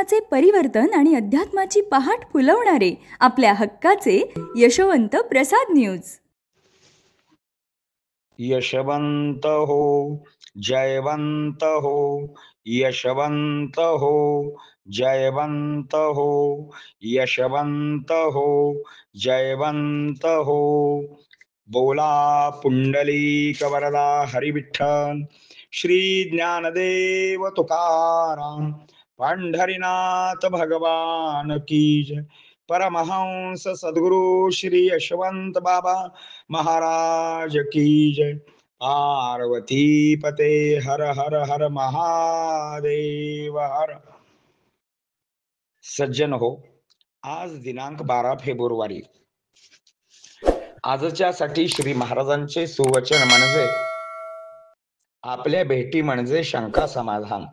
जीवनाचे परिवर्तन आणि अध्यात्माची पहाट फुलवणारे आपल्या हक्काचे यशवंत प्रसाद न्यूज. यशवंत हो, जयवंत हो, यशवंत हो, जयवंत हो, यशवंत हो, जयवंत हो. बोला पुंडलिक वरदा हरी विठ्ठल, श्री ज्ञानदेव तुकाराम, पंढरीनाथ भगवान की जय. परमहंस सद्गुरु श्री यशवंत बाबा महाराज की जय. पार्वती पते हर हर हर महादेव हर. सज्जन हो, आज दिनांक 12 फेब्रुवारी. आजच्यासाठी श्री महाराजांचे सुवचन म्हणजे आपल्या भेटी म्हणजे शंका समाधान.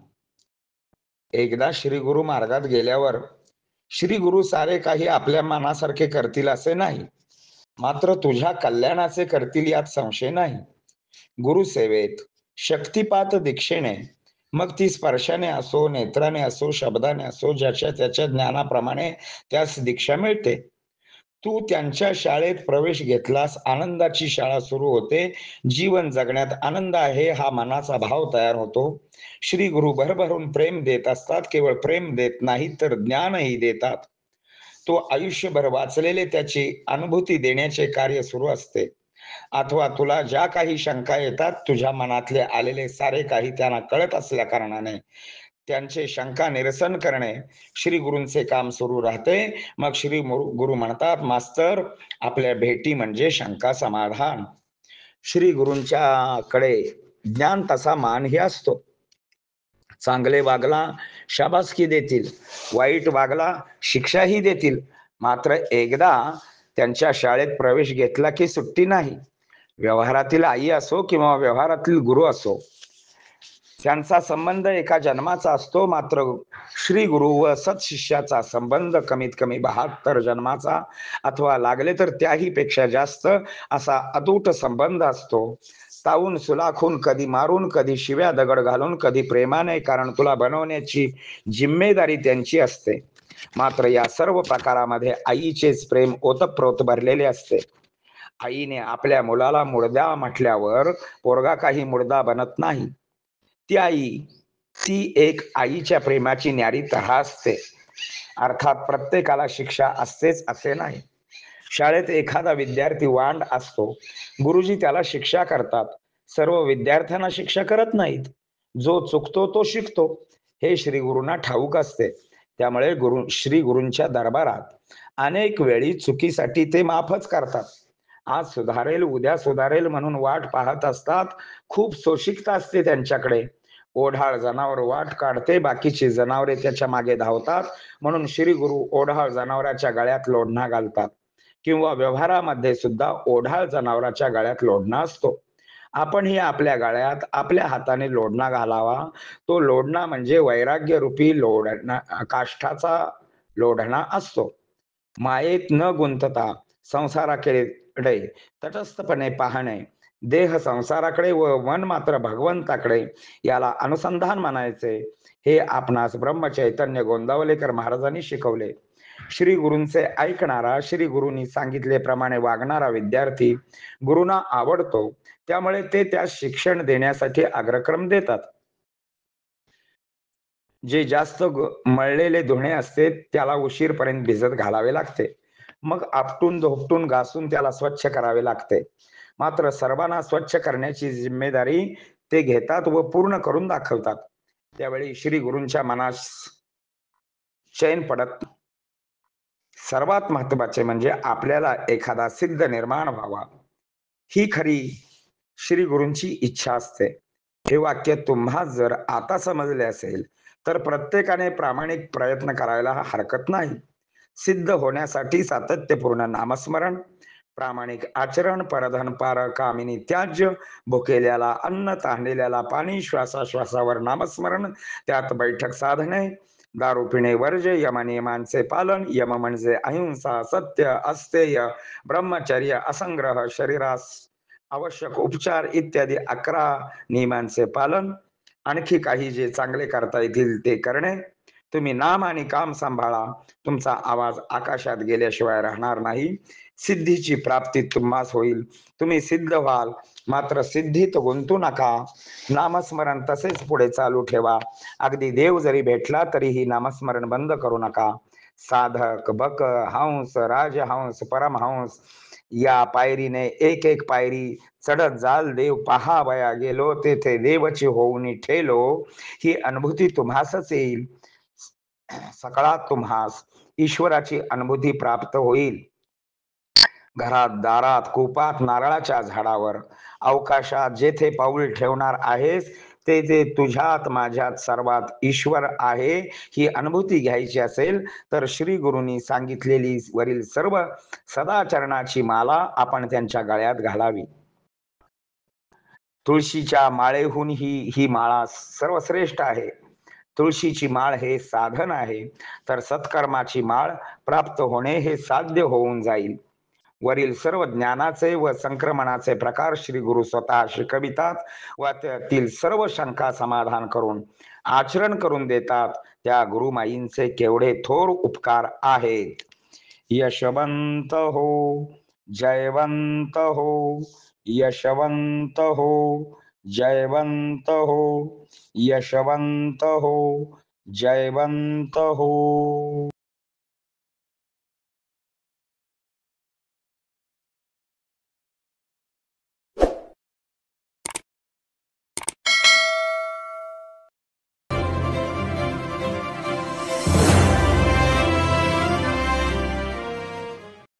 एकदा श्री गुरु मार्गात गेल्यावर श्री गुरु सारे काही आपल्या मनासारखे करतील असे नाही, मात्र तुझ्या कल्याणाचे करतील यात संशय नाही. गुरुसेवेत शक्तिपात दीक्षेने, मग ती स्पर्शाने असो, नेत्राने असो, शब्दाने असो, ज्याच्या त्याच्या ज्ञानाप्रमाणे त्यास दीक्षा मिळते. तू त्यांच्या शाळेत प्रवेश घेतलास, आनंदाची शाळा सुरू होते. जीवन जगण्यात आनंद आहे हा मनाचा भाव तयार होतो. श्री गुरु भरभरून प्रेम देत असतात. केवळ प्रेम देत नाहीत तर ज्ञानही देतात. तो आयुष्यभर वाचलेले त्याची अनुभूती देण्याचे कार्य सुरू असते. अथवा तुला ज्या काही शंका येतात, तुझ्या मनातले आलेले सारे काही त्यांना कळत असल्या कारणाने त्यांचे शंका निरसन करणे श्री गुरूंचे काम सुरू राहते. मग श्री गुरु म्हणतात, मास्तर आपल्या भेटी म्हणजे शंका समाधान. श्री गुरूंच्याकडे ज्ञान तसा मानही असतो. चांगले वागला शाबासकी देतील, वाईट वागला शिक्षाही देतील. मात्र एकदा त्यांच्या शाळेत प्रवेश घेतला की सुट्टी नाही. व्यवहारातील आई असो किंवा व्यवहारातील गुरु असो, त्यांचा संबंध एका जन्माचा असतो. मात्र श्री गुरु व सत्शिष्याचा संबंध कमीत कमी 72 जन्माचा अथवा लागले तर त्याही पेक्षा जास्त असा अतूट संबंध असतो. तावून सुलाखून, कधी मारून, कधी शिव्या दगड घालून, कधी प्रेमाने, कारण तुला बनवण्याची जिम्मेदारी त्यांची असते. मात्र या सर्व प्रकारामध्ये आईचेच प्रेम ओतप्रोत भरलेले असते. आईने आपल्या मुलाला मुर्दा म्हटल्यावर पोरगा काही मुर्दा बनत नाही. ती एक आईच्या प्रेमाची न्यारी तऱ्हा असते. अर्थात प्रत्येकाला शिक्षा असतेच असे नाही. शाळेत एखादा विद्यार्थी वांड असतो, गुरुजी त्याला शिक्षा करतात. सर्व विद्यार्थ्यांना शिक्षा करत नाहीत. जो चुकतो तो शिकतो हे श्री गुरूंना ठाऊक असते. त्यामुळे श्री गुरूंच्या दरबारात अनेक वेळी चुकीसाठी ते माफच करतात. आज सुधारेल, उद्या सुधारेल म्हणून वाट पाहत असतात. खूप सोशिकता असते त्यांच्याकडे. ओढाळ जनावर वाट काढते, बाकीची जनावरे त्याच्या मागे धावतात. म्हणून श्री गुरु ओढाळ जनावराच्या गळ्यात लोढणा घालतात. किंवा व्यवहारामध्ये सुद्धा ओढाळ जनावराच्या गळ्यात लोढणा असतो. आपणही आपल्या गळ्यात आपल्या हाताने लोढणा घालावा. तो लोढणा म्हणजे वैराग्य रूपी लोढणा, काष्ठाचा लोढणा असतो. मायेत न गुंतता संसाराकडे तटस्थपणे पाहणे, देह संसाराकडे व मन मात्र भगवंताकडे, याला अनुसंधान म्हणायचे. हे आपणास ब्रह्मचैतन्य गोंदावलेकर महाराजांनी शिकवले. श्री गुरूंचे ऐकणारा, श्री गुरूंनी सांगितल्याप्रमाणे वागणारा विद्यार्थी गुरुना आवडतो. त्यामुळे ते त्यास शिक्षण देण्यासाठी अग्रक्रम देतात. जे जास्त मळलेले धुणे असते त्याला उशीरपर्यंत भिजत घालावे लागते. मग आपटून धोपटून घासून त्याला स्वच्छ करावे लागते. मात्र सर्वांना स्वच्छ करण्याची जिम्मेदारी ते घेतात व पूर्ण करून दाखवतात. त्यावेळी श्री गुरूंच्या मनास चैन पडत. सर्वात महत्वाचे म्हणजे आपल्याला एखादा सिद्ध निर्माण व्हावा, ही खरी श्री गुरूंची इच्छा असते. हे वाक्य तुम्हा जर आता समजले असेल तर प्रत्येकाने प्रामाणिक प्रयत्न करायला हरकत नाही. सिद्ध होण्यासाठी सातत्यपूर्ण नामस्मरण, प्रामाणिक आचरण, परधन पार कामिनी त्याज्य, भुकेल्याला अन्न, तहानलेल्याला पाणी, श्वासाश्वासावर नामस्मरण, त्यात बैठक साधणे, दारू पिणे वर्ज्य, यमनियमांचे पालन. यम म्हणजे अहिंसा, सत्य, अस्तेय, ब्रह्मचर्य, असंग्रह, शरीरास आवश्यक उपचार इत्यादी 11 नियमांचे पालन. आणखी काही जे चांगले करता येतील ते करणे. तुम्ही नाम आणि काम सांभाळा. तुमचा आवाज आकाशात गेल्याशिवाय राहणार नाही. सिद्धीची प्राप्ती तुम्हास होईल. तुम्ही सिद्ध व्हाल, मात्र सिद्धीत गुंतू नका. नामस्मरण तसेच पुढे चालू ठेवा. अगदी देव जरी भेटला तरीही नामस्मरण बंद करू नका. साधक, बक, हंस, राजहंस, परमहंस या पायरीने एक एक पायरी चढत जाल. देव पहावया गेलो, तेथे देवची होऊनी ठेलो. ही अनुभूती तुम्हासच येईल. सकाळात तुम्हास ईश्वराची अनुभूती प्राप्त होईल. घरात, दारात, कूपात, नारळाच्या झाडावर, अवकाशात जेथे पाऊल ठेवणार आहेस तेथे तुझ्यात माझ्यात सर्वात ईश्वर आहे. ही अनुभूती घ्यायची असेल तर श्री गुरूंनी सांगितलेली वरील सर्व सदाचरणाची माला आपण त्यांच्या गळ्यात घालावी. तुळशीच्या माळेहून ही माळा सर्वश्रेष्ठ आहे. तुळशीची माळ हे साधन आहे, तर सत्कर्माची माळ प्राप्त होणे हे साध्य होऊन जाईल. वरील सर्व ज्ञानाचे व संक्रमणाचे प्रकार श्री गुरु स्वतः शिकवितात व त्यातील सर्व शंका समाधान करून आचरण करून देतात. त्या गुरुमाईंचे केवढे थोर उपकार आहेत. यशवंत हो, जयवंत हो, यशवंत हो, जयवंत हो, यशवंत हो, जयवंत हो.